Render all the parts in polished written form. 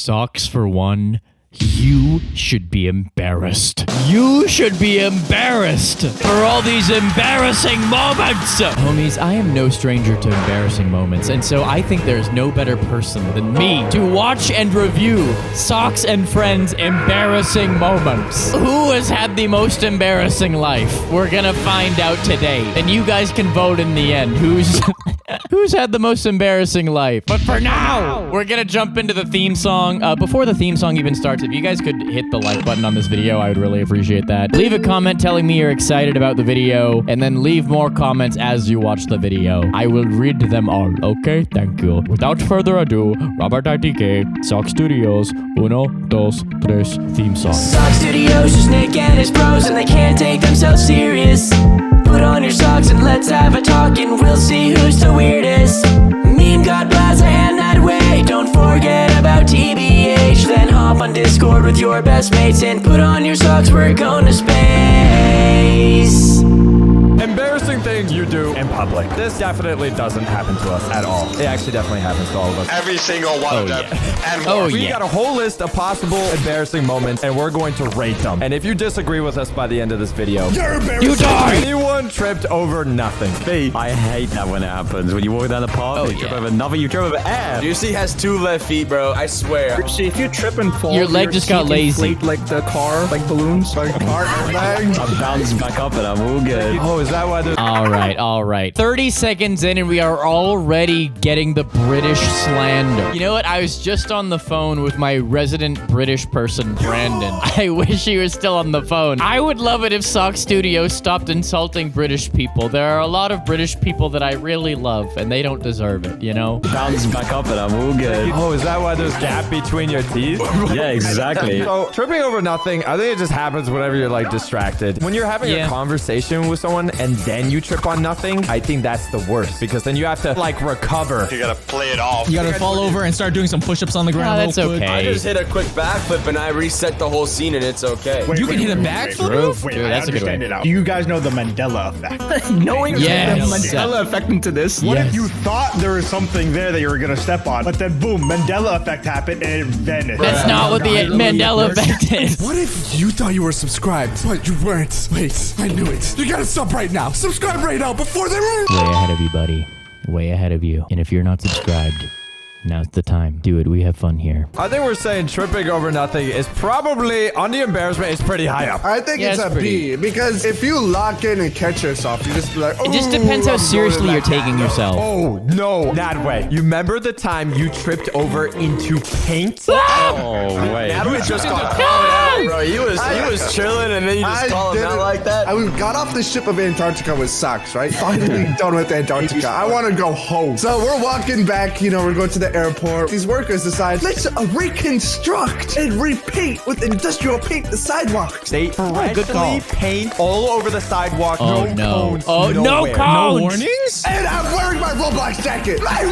SocksFor1, you should be embarrassed. You should be embarrassed for all these embarrassing moments. Homies, I am no stranger to embarrassing moments, and so I think there's no better person than me to watch and review Socks and Friends' embarrassing moments. Who has had the most embarrassing life? We're gonna find out today, and you guys can vote in the end. Who's had the most embarrassing life? But for now, we're gonna jump into the theme song. Before the theme song even starts, if you guys could hit the like button on this video, I would really appreciate that. Leave a comment telling me you're excited about the video, and then leave more comments as you watch the video. I will read them all, okay? Thank you. Without further ado, robertidkbusiness, SocksStudios, 1, 2, 3, theme song. SocksStudios, just Nick and his bros, and they can't take themselves serious. Put on your socks and let's have a talk, and we'll see who's the weirdest. Meme God, Blaza, and Nadwe. Don't forget about TBH. Then hop on Discord with your best mates and put on your socks, we're going to space. Embarrassing things you do in public. This definitely doesn't happen to us at all. It actually definitely happens to all of us. Every single one of them. Yeah. And more. We got a whole list of possible embarrassing moments, and we're going to rate them. And if you disagree with us by the end of this video, You're embarrassing. You die! anyone tripped over nothing. B, I hate that when it happens. When you walk down the park, you trip over nothing, you trip over air. Juicy has 2 left feet, bro. I swear. See, if you trip and fall, Your leg just got lazy. inflate like the car, like balloons. Like car airbags. I'm bouncing back up and I'm all good. Oh, is that why there's... All right. 30 seconds in and we are already getting the British slander. You know what? I was just on the phone with my resident British person, Brandon. I wish he was still on the phone. I would love it if SocksStudios stopped insulting British people. There are a lot of British people that I really love and they don't deserve it, you know? Bouncing back up and I'm all good. Oh, is that why there's gap between your teeth? Yeah, exactly. So, tripping over nothing, I think it just happens whenever you're, like, distracted. When you're having a conversation with someone and then you trip on nothing, I think that's the worst because then you have to, like, recover. You gotta play it off. You gotta fall over and start doing some push-ups on the ground. Oh, that's real quick. okay. I just hit a quick backflip and I reset the whole scene and it's okay. You can hit a backflip? Dude, that's a good way. Do you guys know the Mandela effect? Knowing Yes. the Mandela effect into this. What if you thought there was something there that you were gonna step on, but then boom, Mandela effect happened and it vanished? That's not what the Mandela effect is. What if you thought you were subscribed, but you weren't? Wait, I knew it. You gotta stop right now. Subscribe right now before they were. Way ahead of you, buddy. Way ahead of you. And if you're not subscribed, now's the time. Do it. We have fun here. I think we're saying tripping over nothing is probably, on the embarrassment, is pretty high up. I think Yeah, it's it's a pretty- B because if you lock in and catch yourself, you just be like, oh, It just depends how I'm seriously going you're to that taking guy. yourself. Oh, no. Nadwe, you remember the time you tripped over into paint? Oh, wait. Nadwe just got called out, bro. He was chilling and then you just call him out like that. I got off the ship of Antarctica with socks, right? Finally done with Antarctica. I want to go home. So we're walking back, you know, we're going to the airport. These workers decide, let's reconstruct and repaint with industrial paint the sidewalks. They freshly paint all over the sidewalk. Oh, no no. cones. Oh, no nowhere. cones. No warnings? And I'm wearing my Roblox jacket. My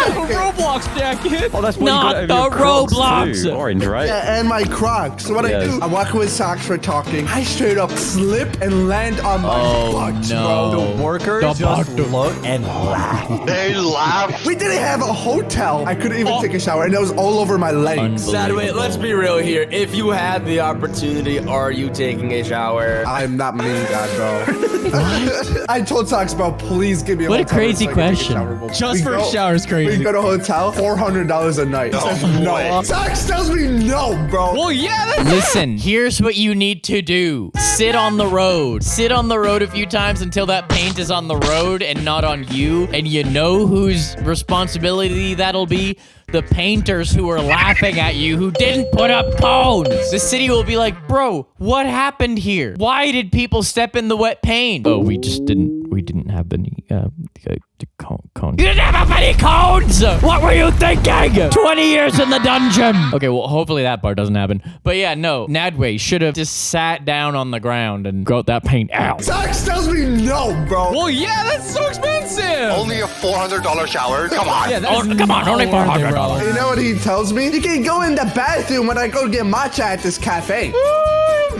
Roblox jacket. Oh, that's what Not you got the over your Crocs, Roblox. too. Orange, right? and my Crocs. So what I do, I'm walking with socks for talking. I straight up slip and land on my butt, no. bro. The workers just look and laugh. They laugh. We didn't have a hotel. I couldn't even take a shower, and it was all over my legs. Nadwe, let's be real here. If you had the opportunity, are you taking a shower? I'm not mean, God, bro. I told Socks, bro, please give me a What a hotel crazy so I can take a question. shower, bro. Just We for a go- shower is crazy. We go to a hotel, $400 a night. He says no. Socks tells me no, bro. Well, yeah, that's Listen, here's what you need to do. Sit on the road. Sit on the road a few times until that paint is on the road and not on you. And you know whose responsibility that'll be? The painters who are laughing at you who didn't put up cones. The city will be like, bro, what happened here? Why did people step in the wet paint? Oh, we didn't have any cones. You didn't have any cones! What were you thinking? 20 years in the dungeon! Okay, well, hopefully that part doesn't happen. But yeah, no, Nadwe should have just sat down on the ground and got that paint out. Socks tells me no, bro. well, yeah, that's so expensive. Only a $400 shower. Come on. Yeah, that's Oh, come on, only not worth it, $400. bro. You know what he tells me? You can go in the bathroom when I go get matcha at this cafe.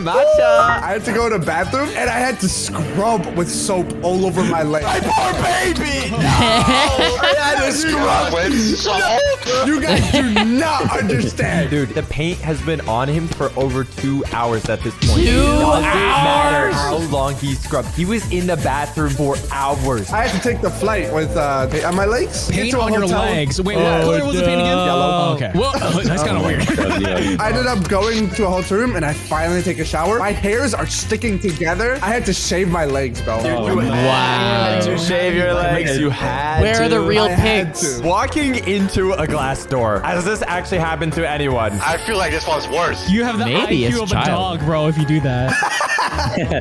Matcha. I had to go to the bathroom and I had to scrub with soap all over my leg. My poor baby. No. I had to scrub With soap. You guys do not understand. Dude, the paint has been on him for over 2 hours at this point. 2 Doesn't matter hours? how long he scrubbed. He was in the bathroom for hours. I had to take the flight with paint on my legs. Paint Get to a on your hotel. legs. Wait, what color was the paint again? Yellow. Okay. Well, that's kind of weird. I ended up going to a hotel room and I finally take a shower. My hairs are sticking together. I had to shave my legs, bro. Wow. to shave your legs. You had Where to. are the real I had pigs? to. Walking into a glass door. Has this actually happened to anyone? I feel like this one's worse. You have the Maybe as IQ a of a child. dog, bro, if you do that.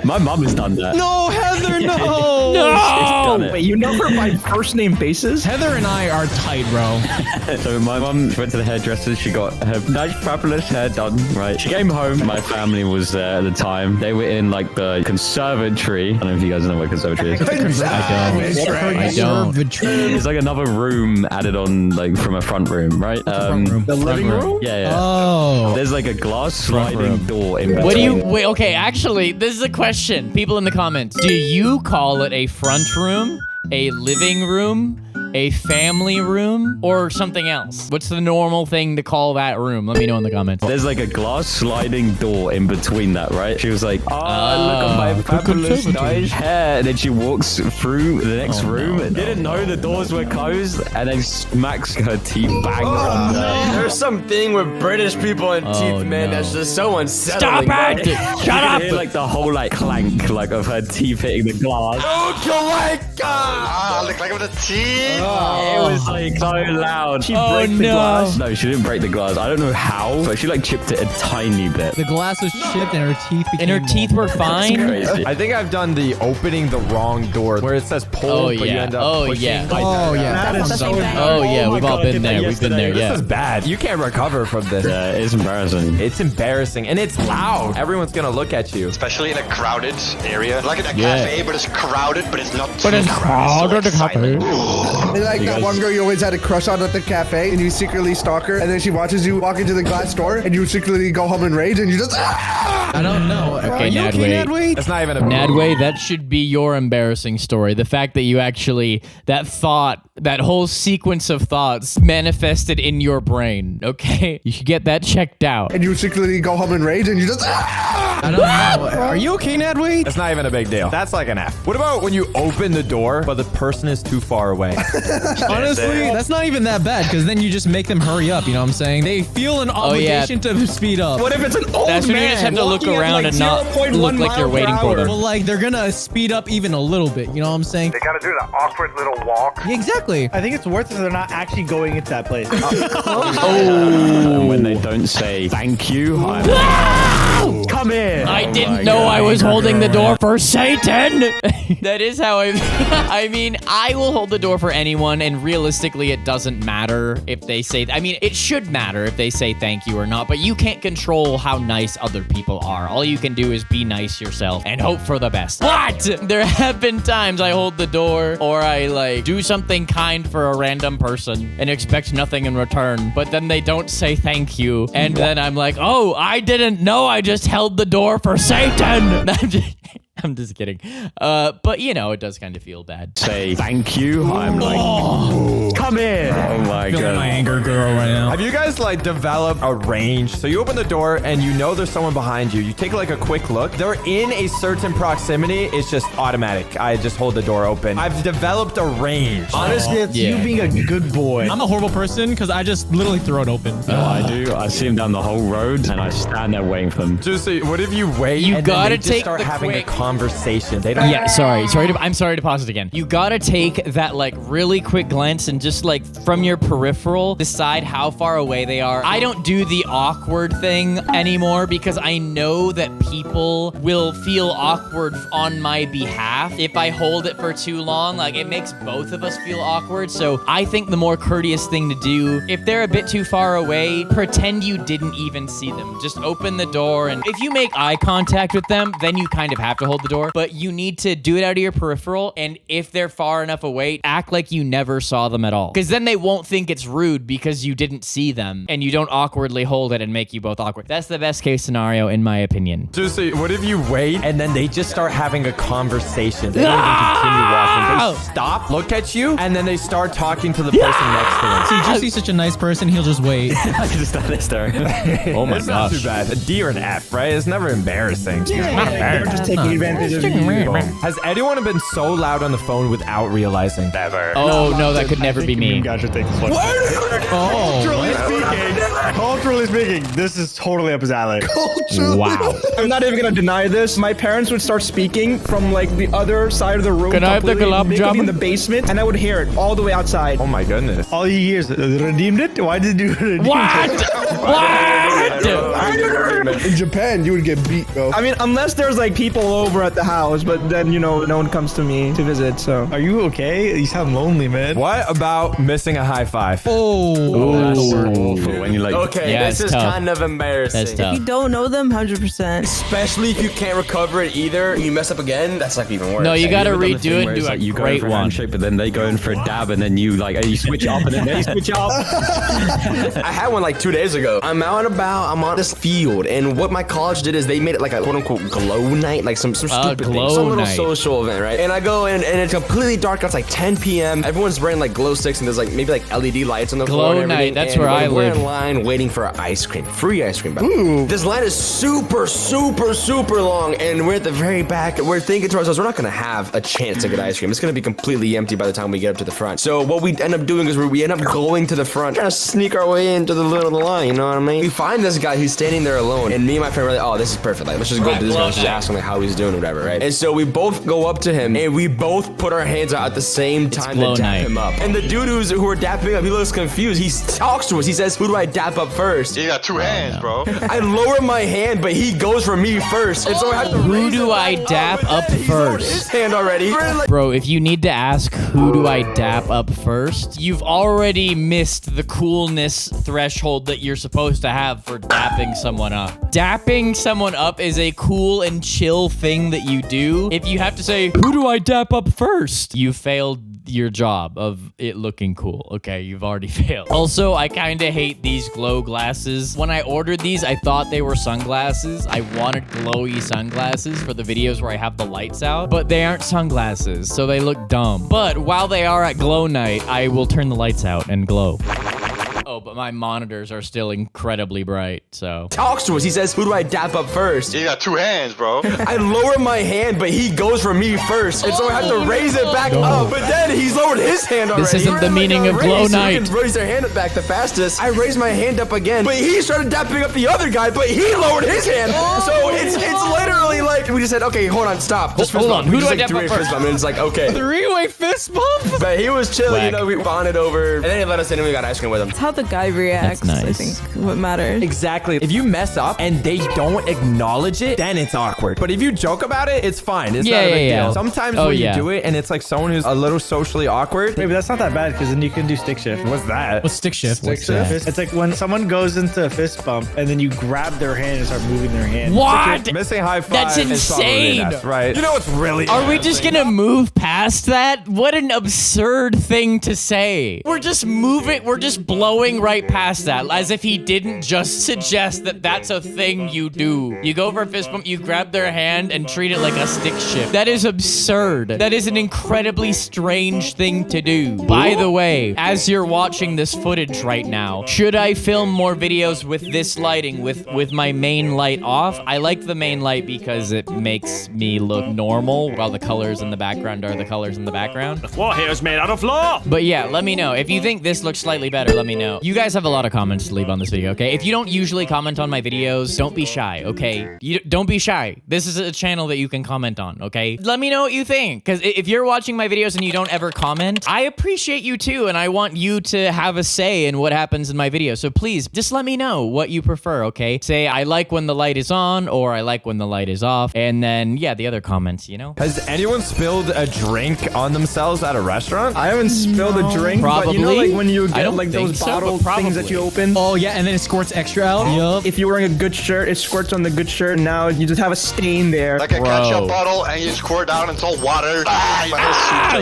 My mom has done that. No, Heather, no. Done it. Wait, you know her by first name basis? Heather and I are tight, bro. So my mom went to the hairdresser. She got her nice fabulous hair done. Right. She came home. My family was there at the time. They were in like the conservatory. I don't know if you guys know what conservatory is. I don't. It's like another room added on like from a front room, right? The living room? Yeah, yeah. Oh. There's like a glass sliding door in between. What do you wait? Okay, actually, this is a question. People in the comments, do you call it a front room, a living room, a family room, or something else? What's the normal thing to call that room? Let me know in the comments. There's like a glass sliding door in between that, right? She was like, oh, look at my fabulous nice hair. And then she walks through the next room and didn't know the doors were closed and then smacks her teeth bang on there. There's something with British people and teeth, man. no. That's just so unsettling. Stop it! bro. Shut up! Hear, like the whole like clank like of her teeth hitting the glass. Ah, look like with the teeth. It was like so loud. She Oh, broke the no. glass. No, she didn't break the glass. I don't know how, but she like chipped it a tiny bit. The glass was chipped and her teeth became And her teeth were fine? Crazy. I think I've done the opening the wrong door where it says pull, Oh, but you yeah. end up Oh, pushing. yeah. Oh, yeah. That is so Oh, yeah, we've all been there. We've been there, This yeah. is bad. You can't recover from this. Yeah, it's embarrassing. It's embarrassing and it's loud. Everyone's gonna look at you. Especially in a crowded area. Like in a Yeah. cafe, but it's crowded, but it's not But it's too crowded. crowded, So it's silent. And like that one girl you always had a crush on at the cafe, and you secretly stalk her, and then she watches you walk into the glass door, and you secretly go home in rage, and you just. I don't know. Okay, Are you okay, Nadwe? That's not even a Nadwe, that should be your embarrassing story. The fact that you actually, that thought, that whole sequence of thoughts manifested in your brain, okay? You should get that checked out. And you secretly go home in rage, and you just. I don't know. Are you okay, Nadwe? That's not even a big deal. That's like an F. What about when you open the door, but the person is too far away? Honestly, that's not even that bad because then you just make them hurry up. You know what I'm saying? They feel an obligation to speed up. What if it's an old That's when you just have to look around and not look like you're waiting for them. Well, like they're gonna speed up even a little bit. You know what I'm saying? They gotta do that awkward little walk. Yeah, exactly. I think it's worth it if they're not actually going into that place. And when they don't say thank you, I'm come here. I didn't know I was holding the door for Satan. That is how I mean, I will hold the door for anyone, and realistically, it doesn't matter if they say. I mean, it should matter if they say thank you or not, but you can't control how nice other people are. All you can do is be nice yourself and hope for the best. But there have been times I hold the door or I like do something kind for a random person and expect nothing in return, but then they don't say thank you, and then I'm like, oh, I didn't know I just held the door for Satan. I'm just kidding. But you know, it does kind of feel bad. Say thank you, I'm like come here. Oh my Feeling my god. anger girl right now. Have you guys like developed a range? So you open the door and you know there's someone behind you. You take like a quick look. They're in a certain proximity. It's just automatic. I just hold the door open. I've developed a range. Honestly, it's Yeah. you being a good boy. I'm a horrible person because I just literally throw it open. No, I do. I see him down the whole road and I stand there waiting for them. Just say, what if you wait? You and then gotta they just take start the having quick- a conversation. They don't. Yeah, I'm sorry to pause it again. You gotta take that like really quick glance and just like from your peripheral decide how far away they are. I don't do the awkward thing anymore because I know that people will feel awkward on my behalf if I hold it for too long. Like it makes both of us feel awkward. So I think the more courteous thing to do, if they're a bit too far away, pretend you didn't even see them. Just open the door, and if you make eye contact with them, then you kind of have to hold hold the door, but you need to do it out of your peripheral. And if they're far enough away, act like you never saw them at all. Because then they won't think it's rude because you didn't see them and you don't awkwardly hold it and make you both awkward. That's the best case scenario in my opinion. Seriously, what if you wait and then they just start having a conversation? They don't even continue walking. They stop, look at you, and then they start talking to the person next to them. See, just see such a nice person, he'll just wait. I can just start this story. Oh my gosh. It's not too bad. A D or an F, right? It's never embarrassing. Yeah, it's not embarrassing. Just taking advantage of you. Has anyone been so loud on the phone without realizing? Never. Oh, no, that could never be me. You guys should take this one. Culturally speaking, this is totally up his alley. Wow. I'm not even gonna deny this. My parents would start speaking from like the other side of the room. Can I have the gulab jamun? In the basement, and I would hear it all the way outside. Oh my goodness. All you hear is redeemed it? Why did you redeem it? What? In Japan, you would get beat, bro. I mean, unless there's like people over at the house, but then, you know, no one comes to me to visit, so. Are you okay? You sound lonely, man. What about missing a high five? That's awful when you like. Okay, Yeah, this it's is tough. kind of embarrassing. That's tough. You don't know them 100%. Especially if you can't recover it either. You mess up again, that's like even worse. No, you gotta Have ever done the redo thing it where and it's do a like you go great for a one. handshake, but then they go in for a dab, and then you like you switch up, and then they switch up. I had one like 2 days ago. I'm out and about. I'm on this field, and what my college did is they made it like a quote unquote glow night, like some stupid thing, glow some little night. social event, right? And I go in, and it's completely dark. It's like 10 p.m. Everyone's wearing like glow sticks, and there's like maybe like LED lights on the floor. Glow and night, everything. that's And where I we're live. in line waiting for ice cream, free ice cream. By the way. This line is super long, and we're at the very back. We're thinking to ourselves, we're not gonna have a chance to get ice cream. It's gonna be completely empty by the time we get up to the front. So what we end up doing is we end up going to the front, trying to sneak our way into the little line. You know what I mean? We find this guy who's standing there alone, and me and my friend were like, oh, this is perfect. Like, let's just go up to this guy and just ask him like how he's doing or whatever, right? And so we both go up to him, and we both put our hands out at the same time to glow dap night. him up. And the dude who we're dapping up, he looks confused. He talks to us. He says, who do I dap up first? You got two hands, bro. I lower my hand, but he goes for me first. And so I have to Who raise do it I back dap but up then he's lowered first? His hand already. Bro, if you need to ask who do I dap up first, you've already missed the coolness threshold that you're supposed to have for dapping someone up. Dapping someone up is a cool and chill thing that you do. If you have to say, who do I dap up first? You failed your job of it looking cool. Okay, you've already failed. Also, I kind of hate these glow glasses. When I ordered these, I thought they were sunglasses. I wanted glowy sunglasses for the videos where I have the lights out, but they aren't sunglasses, so they look dumb. But while they are at glow night, I will turn the lights out and glow. Oh, but my monitors are still incredibly bright, so. Talks to us. He says, who do I dap up first? You got two hands, bro. I lower my hand, but he goes for me first. And so I have to raise it back up. But then he's lowered his hand already. This isn't We're the in, like, meaning a of race. glow Who night. can raise their hand back the fastest. I raise my hand up again, but he started dapping up the other guy, but he lowered his hand. So it's literally like, we just said, okay, hold on, stop. Just Hold fist on, bump. who We do just, I like, dap up three-way first? fist bump, and it's like, okay. Three-way fist bump? But he was chilling, Whack. you know, we bonded over, and then he let us in and we got ice cream with him. It's how the guy reacts, That's I nice. think, what matters. Exactly. If you mess up and they don't acknowledge it, then it's awkward. But if you joke about it, it's fine. It's not a big deal. Sometimes when you do it and it's like someone who's a little socially awkward. Wait, but that's not that bad because then you can do stick shift. What's that? What's stick shift? Stick shift? It's like when someone goes into a fist bump and then you grab their hand and start moving their hand. What? Missing high five. That's is probably insane. that's right. You know what's really Are we just gonna move past that? What an absurd thing to say. We're just moving, we're just blowing right past that, as if he didn't just suggest that that's a thing you do. You go for a fist bump, you grab their hand and treat it like a stick shift. That is absurd. That is an incredibly strange thing to do. By the way, as you're watching this footage right now, should I film more videos with this lighting, with my main light off? I like the main light because it makes me look normal while the colors in the background are the colors in the background. The floor here is made out of floor. But yeah, let me know. If you think this looks slightly better, let me know. You guys have a lot of comments to leave on this video, okay? If you don't usually comment on my videos, don't be shy, okay? Don't be shy. This is a channel that you can comment on, okay? Let me know what you think, because if you're watching my videos and you don't ever comment, I appreciate you too, and I want you to have a say in what happens in my videos. So please, just let me know what you prefer, okay? Say, I like when the light is on, or I like when the light is $5 off. And then, yeah, the other comments, you know? Has anyone spilled a drink on themselves at a restaurant? I haven't spilled a drink, Probably. but you know, like when you I get don't like think those so, bottle but things that you open. Oh, yeah, and then it squirts extra out. Yup. If you're wearing a good shirt, it squirts on the good shirt. Now you just have a stain there. Like a ketchup bottle, and you squirt down until water.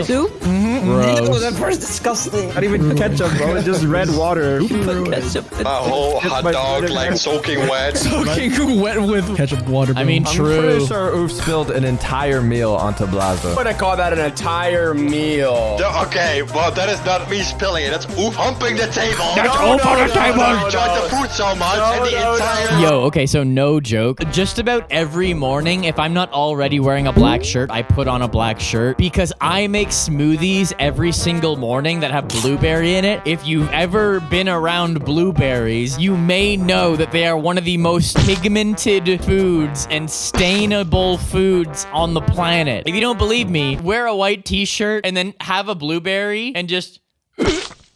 Soup? Gross. That part's disgusting. Not even ketchup, bro. It's just red water. My whole hot dog like soaking wet. Soaking wet with ketchup water. I mean, I'm true. pretty sure Oof spilled an entire meal onto Blaza. But I call that an entire meal. Yeah, okay, well that is not me spilling it. That's Oof humping the table. That's Oof on the table. You enjoyed the food so much, and the entire. Yo, okay, so no joke. Just about every morning, if I'm not already wearing a black shirt, I put on a black shirt because I make smoothies every single morning that have blueberry in it. If you've ever been around blueberries, you may know that they are one of the most pigmented foods and stainable foods on the planet. If you don't believe me, wear a white t-shirt and then have a blueberry and just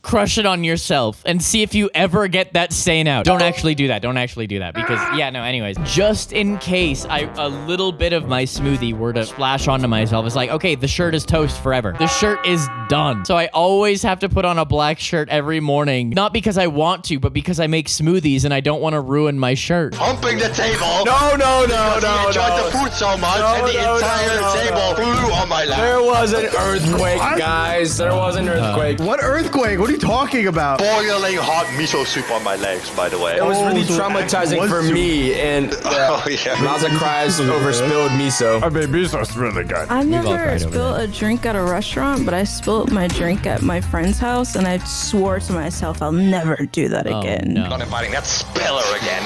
crush it on yourself and see if you ever get that stain out. Don't actually do that. Don't actually do that because, yeah, no, anyways, just in case a little bit of my smoothie were to splash onto myself, it's like, okay, the shirt is toast forever. The shirt is done. So I always have to put on a black shirt every morning, not because I want to, but because I make smoothies and I don't want to ruin my shirt. Humping the table. No. You enjoyed the food so much, and the entire table flew on my lap. There was an earthquake, guys. There was an earthquake. What earthquake? What are you talking about? Boiling hot miso soup on my legs, by the way. It was really traumatizing for me, and Blaza cries over spilled miso. I mean, miso's really good. I've all never cried over spilled a drink at a restaurant, but I spilled my drink at my friend's house, and I swore to myself I'll never do that again. No. Not inviting that spiller again.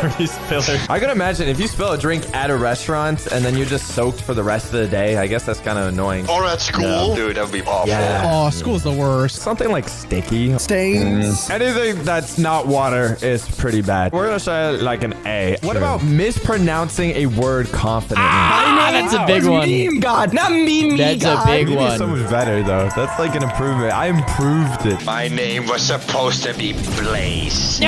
Dirty spiller. I can imagine if you spill a drink at a restaurant and then you're just soaked for the rest of the day, I guess that's kind of annoying. Or at school. Dude, that would be awful. Yeah. Oh, school's the worst. Something like sticky. Stains. Anything that's not water is pretty bad. We're gonna say like an A. What about mispronouncing a word confidently? That's a big one. Meme God, not meme That's God. a big Maybe one. so much better though. That's like an improvement. I improved it. My name was supposed to be Blaze.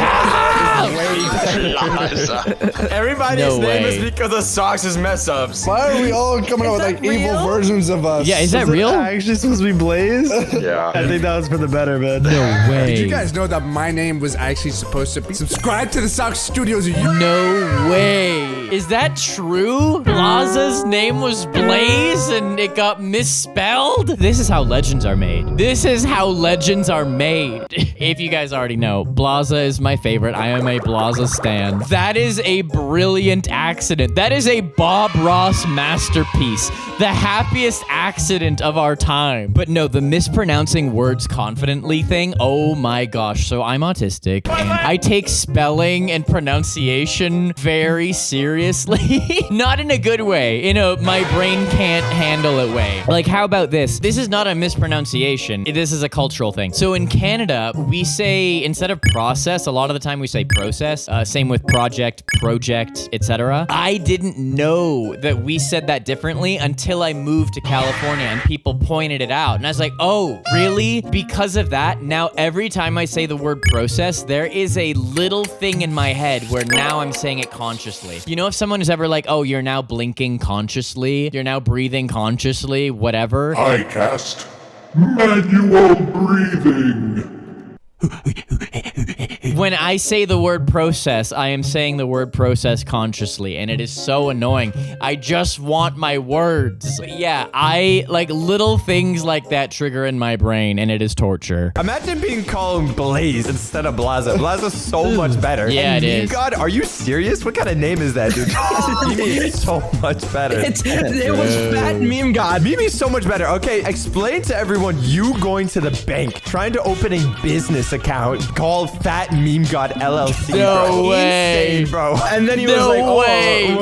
Everybody's No name way. is because of Socks' mess ups. Why are we all coming up with like evil versions of us? Yeah, is that real? Actually supposed to be Blaze? Yeah. I think that was for the better, man. No way. Did you guys know that my name was actually supposed to be subscribe to the SocksStudios? No way. Is that true? Blaza's name was Blaze and it got misspelled? This is how legends are made. This is how legends are made. If you guys already know, Blaza is my favorite. I am a Blaza stan. That is a brilliant accident. That is a Bob Ross masterpiece. The happiest accident of our time. But no, the mispronouncing words confidently thing, oh my gosh. So I'm autistic and I take spelling and pronunciation very seriously. Not in a good way, in a my brain can't handle it way. Like, how about this? This is not a mispronunciation. This is a cultural thing. So in Canada, we say, instead of process, a lot of the time we say process. Same with project, etc. I didn't know that we said that differently until I moved to California and people pointed it out. And I was like, oh, really? Because of that, now every time I say the word process, there is a little thing in my head where now I'm saying it consciously. You know, if someone is ever like, oh, you're now blinking consciously, you're now breathing consciously, whatever. I cast manual breathing. When I say the word process, I am saying the word process consciously, and it is so annoying. I just want my words. But yeah, I like little things like that trigger in my brain, and it is torture. Imagine being called Blaze instead of Blaza. Blaza's so much better. Yeah, and it Meme is. God, are you serious? What kind of name is that, dude? Meme is so much better. It was Fat Meme God. Meme is so much better. Okay, explain to everyone you going to the bank, trying to open a business account called Fat Meme God LLC. No bro. way. Insane, bro. And then he was No like, way.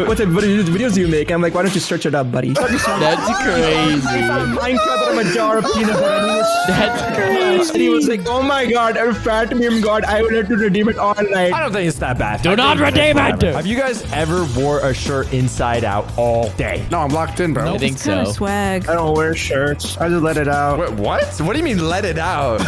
what type of videos do you make? I'm like, why don't you search it up, buddy? That's crazy. I found Minecraft on a jar of peanut butter. That's crazy. And he was like, oh my god, I'm Fat Meme God. I will have to redeem it all night. I don't think it's that bad. Do not redeem it. Have you guys ever wore a shirt inside out all day? No, I'm locked in, bro. I think It's kind of so. swag. I don't wear shirts. I just let it out. Wait, what? What do you mean let it out?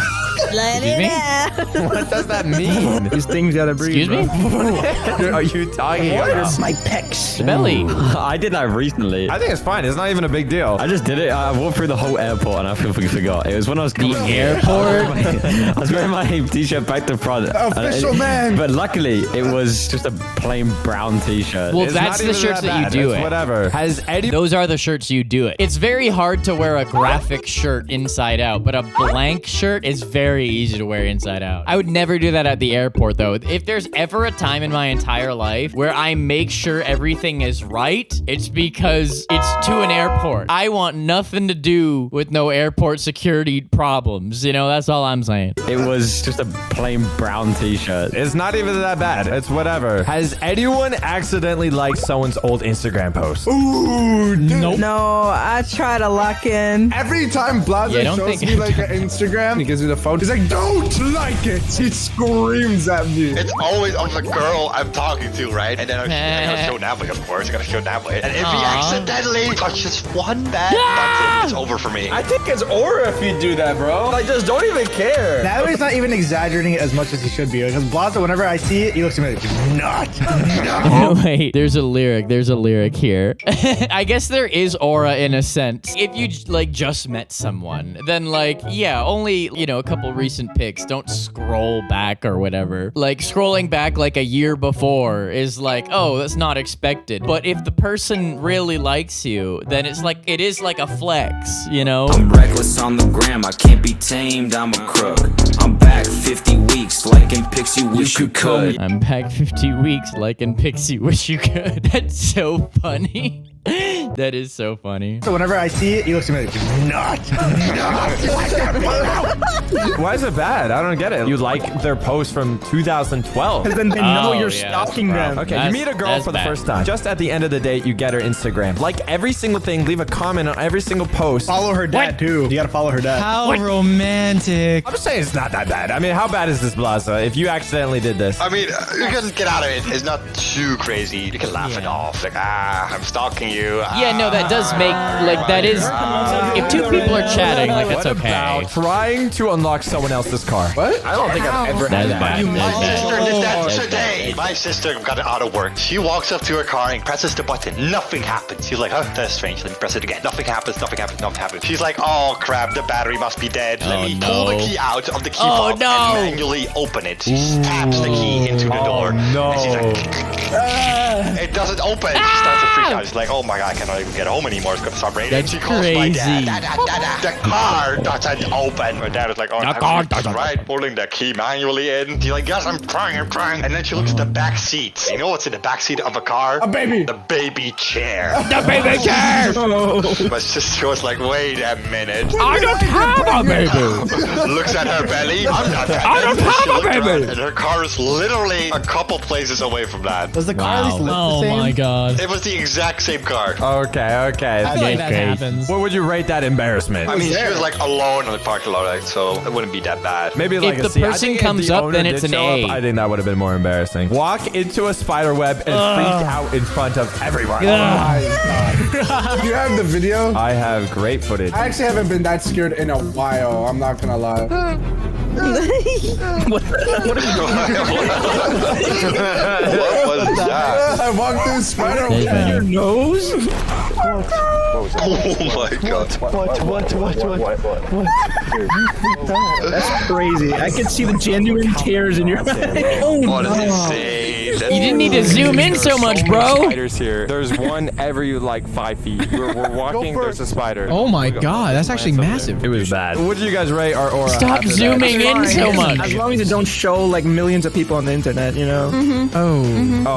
Let Excuse me? it out. What does that that mean? These things gotta breathe. Excuse me? What are you talking about? My pecs. Belly. I did that recently. I think it's fine. It's not even a big deal. I just did it. I walked through the whole airport and I completely forgot. It was when I was coming airport? I was wearing my t-shirt back to front. Official man. But luckily, it was just a plain brown t-shirt. Well, It's that's not the even shirts that you bad. do It's it. Whatever. Has Eddie? Those are the shirts you do it. It's very hard to wear a graphic shirt inside out, but a blank shirt is very easy to wear inside out. I would never do that at the airport, though. If there's ever a time in my entire life where I make sure everything is right, it's because it's to an airport. I want nothing to do with no airport security problems. You know, that's all I'm saying. It was just a plain brown t-shirt. It's not even that bad. It's whatever. Has anyone accidentally liked someone's old Instagram post? Ooh, dude. Nope. No, I try to lock in. Every time Blaza Yeah, I don't shows think- me like an Instagram, he gives me the phone. He's like, "Don't like it." He screams at me. It's always of the girl I'm talking to, right? And then I gotta show Nadwe, of course. I gotta show Nadwe. And if he accidentally touches one bad button, it's over for me. I think it's aura if you do that, bro. I just don't even care. Nadwe's not even exaggerating it as much as he should be. Because Blaza, whenever I see it, he looks at me like, not. Wait, there's a lyric here. I guess there is aura in a sense. If you like just met someone, then like, yeah, only, you know, a couple recent pics. Don't scroll back or whatever. Like scrolling back like a year before is like, oh, that's not expected. But if the person really likes you, then it's like, it is like a flex, you know? I'm reckless on the gram, I can't be tamed, I'm a crook. I'm back 50 weeks, like in pics you wish you could. I'm back 50 weeks like in Pixie Wish You Could. That's so funny. That is so funny. So whenever I see it, he looks at me like, not. Why is it bad? I don't get it. You like their post from 2012. Because then they know Oh, you're yeah, stalking them. Okay, you meet a girl that's for the bad. first time. Just at the end of the date, you get her Instagram. Like every single thing, leave a comment on every single post. Follow her dad, too. You gotta follow her dad. How romantic. I'm just saying it's not that bad. I mean, how bad is this, Blaza? If you accidentally did this. I mean, you can just get out of it. It's not too crazy. You can laugh it off. Like, I'm stalking you. Yeah, no, that does make, like, that is, if two people are chatting, like, that's What okay. about trying to unlock someone else's car? What? I don't think I've ever That's had bad. that. My sister did that That's today. My sister got out of work. She walks up to her car and presses the button. Nothing happens. She's like, oh, that's strange. Let me press it again. Nothing happens. Nothing happens. Nothing happens. She's like, oh crap, the battery must be dead. Let me pull the key out of the key Oh, fob no. and manually open it. She taps the key into the door. no. And she's like, it doesn't open. She starts to freak out. She's like, oh my god, I cannot even get home anymore. It's gonna stop raining. That's She calls my dad. crazy. Dad, the car doesn't open. My dad is like, oh, I'm right, pulling the key manually in. She's like, yes, I'm trying. And then she looks at the back seat. You know what's in the back seat of a car? A baby. The baby chair. The baby chair! My sister was like, wait a minute. I don't have a baby! Looks at her belly. I'm not pregnant. I don't have She a looked baby. around, and her car is literally a couple places away from that. Does the car at least look the Oh same? my god. It was the exact same car. Okay. I feel like that Okay. happens. What would you rate that embarrassment? I mean, she was like alone on the parking lot, like, so it wouldn't be that bad. Maybe like If a the C. I person think if comes the up, owner then did it's an show A. up, I think that would have been more embarrassing. Walk into a spider web and freak out in front of everyone. You have the video? I have great footage. I actually haven't been that scared in a while. I'm not gonna lie. What was that? I walked through spider That's web. bad. Your nose? Oh my god. That's crazy. I can see the genuine tears in your eyes. Oh, What is no. insane? You didn't need to zoom in so much, bro. Spiders here. There's one every like 5 feet. We're walking. There's a spider. Oh my god, that's actually massive. It was bad. What did you guys rate our aura? Stop after that? zooming in so much. As long as it don't show like millions of people on the internet, you know? Oh,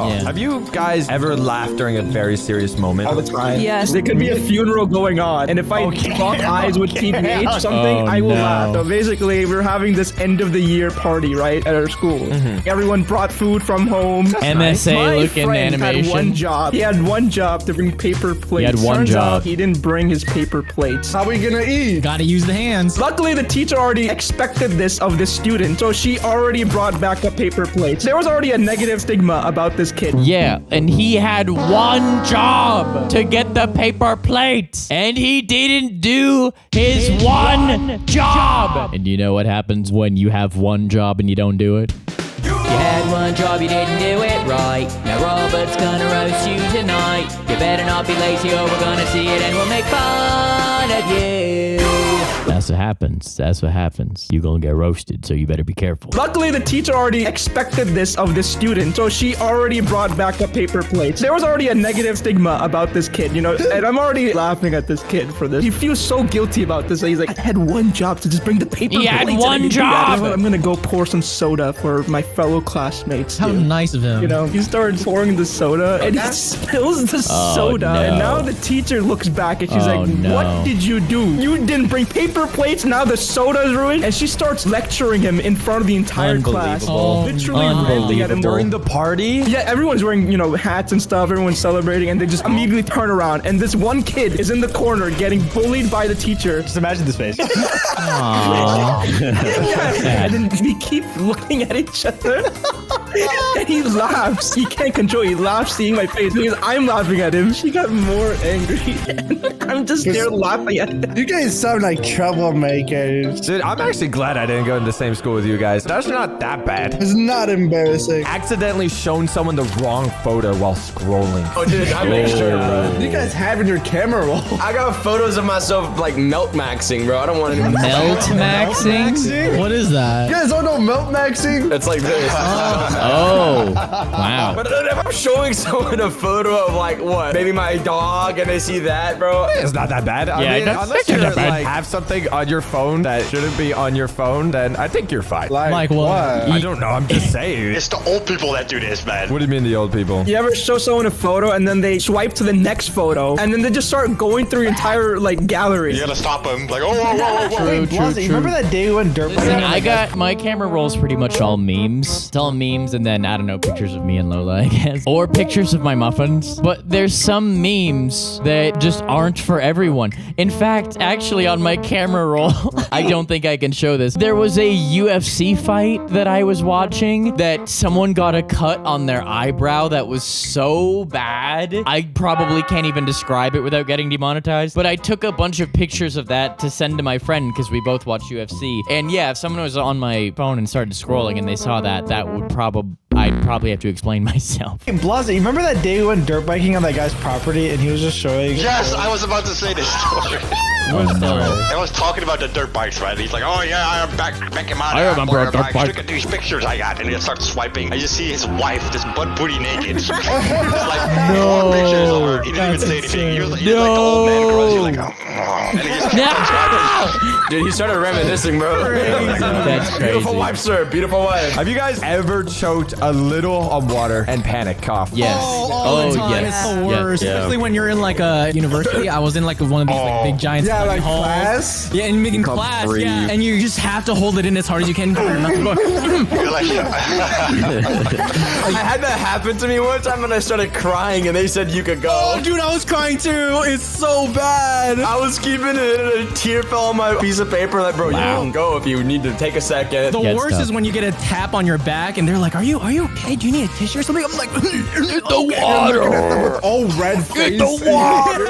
Yeah. have you guys ever laughed during a very serious moment? All the time. Yes. There could be a funeral going on, and if I lock eyes with TBH or something, Oh, I will no. laugh. So basically, we're having this end of the year party, right, at our school. Everyone brought food from home. MSA looking friend animation. had one job. He had one job to bring paper plates. He had one Turns job. out he didn't bring his paper plates. How are we gonna eat? Gotta use the hands. Luckily, the teacher already expected this of the student, so she already brought back the paper plates. There was already a negative stigma about this kid. Yeah, and he had one job to get the paper plates, and he didn't do his one job. And you know what happens when you have one job and you don't do it? You had one job, you didn't do it right. Now Robert's gonna roast you tonight. You better not be lazy or we're gonna see it and we'll make fun of you. That's what happens. That's what happens. You're gonna get roasted, so you better be careful. Luckily, the teacher already expected this of the student, so she already brought back the paper plates. There was already a negative stigma about this kid, you know, and I'm already laughing at this kid for this. He feels so guilty about this. He's like, I had one job to just bring the paper plates. He had and I one didn't do that. job. You know what? I'm gonna go pour some soda for my fellow classmates. How nice of him. You know, he started pouring the soda and he spills the soda. no. And now the teacher looks back and she's like, no. what did you do? You didn't bring paper plates. Now the soda is ruined. And she starts lecturing him in front of the entire class. Literally ranting at him. During the party? Yeah, everyone's wearing, you know, hats and stuff. Everyone's celebrating and they just immediately turn around. And this one kid is in the corner getting bullied by the teacher. Just imagine this face. And then we keep looking at each other. And he laughs. He can't control. He laughs seeing my face because I'm laughing at him. She got more angry. I'm just there laughing at him. You guys sound like troublemakers. Dude, I'm actually glad I didn't go to the same school with you guys. That's not that bad. It's not embarrassing. Accidentally shown someone the wrong photo while scrolling. Oh, dude, I make sure, bro. You guys have in your camera roll. I got photos of myself like melt maxing, bro. I don't want to Melt maxing? What is that? You guys don't know melt maxing? It's like this. Oh, wow. But if I'm showing someone a photo of like what, maybe my dog, and they see that, bro. It's not that bad. I mean, that's unless not you that bad. like have something on your phone that shouldn't be on your phone, then I think you're fine. Like what? I don't know. I'm just saying. It's the old people that do this, man. What do you mean the old people? You ever show someone a photo and then they swipe to the next photo and then they just start going through the entire like gallery? You gotta stop them. Like, oh, whoa, whoa, whoa. Hey, Blaza, you remember that day when dirt Listen, I got my camera rolls pretty much all memes. It's all memes and then, I don't know, pictures of me and Lola, I guess. Or pictures of my muffins. But there's some memes that just aren't for everyone. In fact, actually on my camera roll, I don't think I can show this. There was a UFC fight that I was watching that someone got a cut on their eyebrow that was so bad. I probably can't even describe it without getting demonetized. But I took a bunch of pictures of that to send to my friend because we both watch UFC. And yeah, if someone was on my phone and started scrolling and they saw that, I'd probably have to explain myself. Hey, Blaza, you remember that day we went dirt biking on that guy's property and he was just showing... Yes, I was about to say this story. I was talking about the dirt bikes, right? He's like, oh yeah, I'm back in my I remember a dirt bike. Look at these pictures I got. And he starts swiping. I just see his wife, just butt booty naked. It's like, four pictures of her. He didn't even say anything. He was like the old man girl. He was like, oh. And he just Dude, he started reminiscing, bro. That's crazy. Beautiful wife, sir. Beautiful wife. Have you guys ever choked a little on water and panic cough? Yes. All the time. yes. It's the worst. Yes. Especially when you're in like a university. I was in like one of these like big giant Yeah, like halls. class? Yeah, in class. breathe. Yeah. And you just have to hold it in as hard as you can. You're like, I had that happen to me one time and I started crying and they said you could go. Oh, dude, I was crying too. It's so bad. I was keeping it and a tear fell on my piece of paper. Like, bro, you can go if you need to take a second. The worst is when you get a tap on your back and they're like, "Are you okay? Do you need a tissue or something?" I'm like, The water. Oh, red face. The water.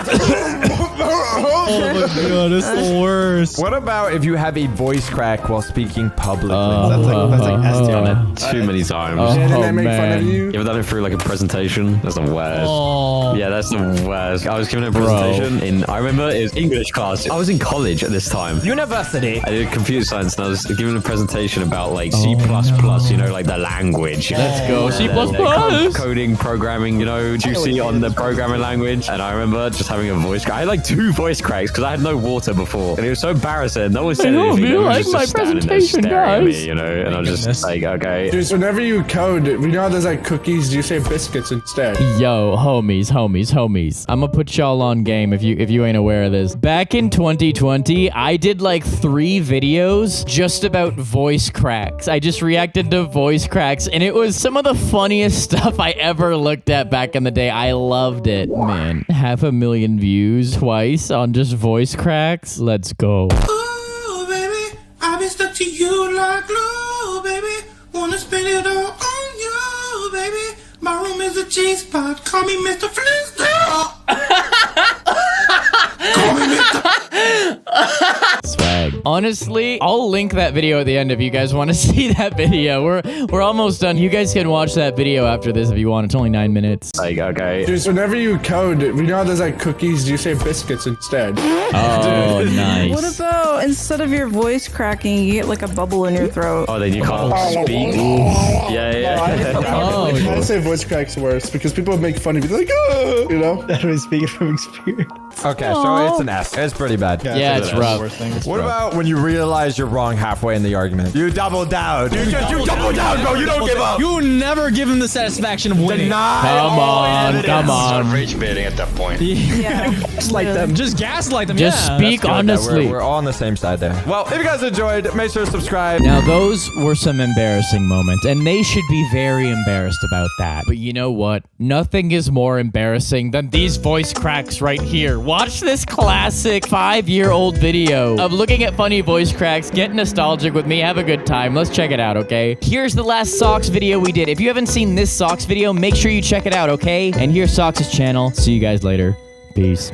oh my god, it's the worst. What about if you have a voice crack while speaking publicly? That's like I've STL. done it too many times. Didn't they make fun of man. you? You ever done it through like a presentation? That's the worst. Oh. Yeah, that's the worst. I was giving a presentation in, I remember it was English class. I was in college at this time. University. I did computer science and I was giving a presentation about like C++, you know, like the language. Let's go. C++. Coding, programming, you know, juicy on the programming language. And I remember just having a voice crack. I like like 2 voice cracks because I had no water before, and it was so embarrassing. No one said anything. You Everyone like was my just standing there presentation, staring at me, guys? you know. And I was just like, okay. Dude, so whenever you code, we know there's like cookies. Do you say biscuits instead? Yo, homies. I'm gonna put y'all on game if you ain't aware of this. Back in 2020, I did like 3 videos just about voice cracks. I just reacted to voice cracks, and it was some of the funniest stuff I ever looked at back in the day. I loved it, man. 500,000 views twice on just voice cracks. Let's go. Ooh, baby, I've been stuck to you like glue, baby. Wanna spend it all on you, baby. My room is a G-spot. Call me Mr. Flintstone. Call me Mr. Swag. Honestly, I'll link that video at the end if you guys want to see that video. We're almost done. You guys can watch that video after this if you want. It's only 9 minutes. Like, okay. Dude, so whenever you code, we know there's like cookies. Do you say biscuits instead? Oh, nice. What about instead of your voice cracking, you get like a bubble in your throat? Oh, then you can't speak. Yeah. I say voice cracks worse because people make fun of you. They're like, oh, you know? That was speaking from experience. Okay, so it's an S. It's pretty bad. Yeah, it's rough. What about when you realize you're wrong halfway in the argument? You double down. You double down, bro. You don't give up. You never give him the satisfaction of winning. Come on. Rage baiting at that point. Yeah. Gaslight them. Just gaslight them. Just yeah. speak honestly. We're all on the same side there. Well, if you guys enjoyed, make sure to subscribe. Now, those were some embarrassing moments, and they should be very embarrassed about that. But you know what? Nothing is more embarrassing than these voice cracks right here. Watch this classic 5-year-old video of looking at funny voice cracks, get nostalgic with me, have a good time. Let's check it out, okay? Here's the last Socks video we did. If you haven't seen this Socks video, make sure you check it out, okay? And here's Socks' channel. See you guys later. Peace.